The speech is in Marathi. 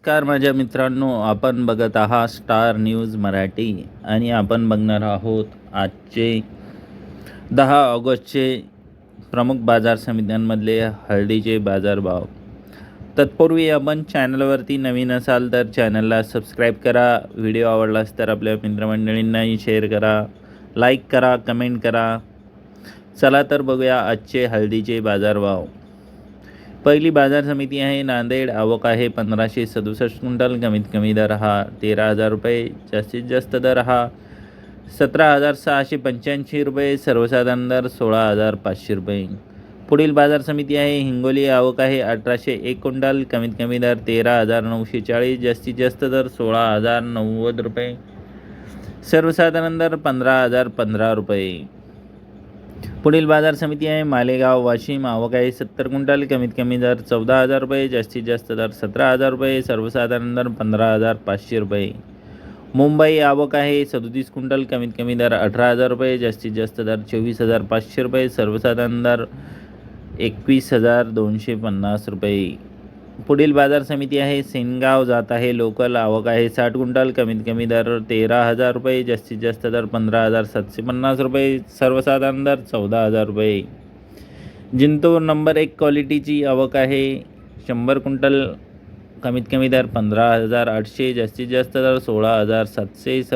नमस्कार माझ्या मित्रांनो, आपण बघत आहात स्टार न्यूज मराठी आणि आपण बघणार आहोत आजचे 10 ऑगस्टचे प्रमुख बाजार समित्यांमधले हळदीचे बाजारभाव. तत्पूर्वी आपण चॅनलवरती नवीन असाल तर चॅनलला सबस्क्राईब करा. व्हिडिओ आवडलास तर आपल्या मित्रमंडळींनाही शेअर करा, लाईक करा, कमेंट करा. चला तर बघूया आजचे हळदीचे बाजारभाव. पहिली बाजार समिती आहे नांदेड. आवक आहे 1567 क्विंटल. कमीत कमी दर हा 13,000 रुपये. जास्तीत जास्त दर हा 17,685 रुपये. सर्वसाधारण दर 16,500 रुपये. पुढील बाजार समिती आहे हिंगोली. आवक आहे 1801 क्विंटल. कमीत कमी दर 13,940. जास्तीत जास्त दर 16,090 रुपये. सर्वसाधारण दर 15,015 रुपये. पुढील बाजार समिती आहे मालेगाव वाशिम. आवक आहे 70 क्विंटल. कमीत कमी दर 14,000 रुपये. जास्तीत जास्त दर 17,000 रुपये. सर्वसाधारण दर 15,500 रुपये. मुंबई. आवक आहे 37 क्विंटल. कमीत कमी दर 18,000 रुपये. जास्तीत जास्त दर 24,500 रुपये. सर्वसाधारण दर 21,250 रुपये. पुढील बाजार समिती आहे सेनगाव. जात आहे लोकल. आवक आहे 60 क्विंटल. कमीत कमी दर 13,000 रुपये. जास्तीत जास्त दर 15,750 रुपये. सर्वसाधारण दर 14,000 रुपये. जिंतूर नंबर 1 क्वालिटीची आवक आहे 100 क्विंटल. कमीत कमी दर 15,800. जास्तीत जास्त दर 16,700.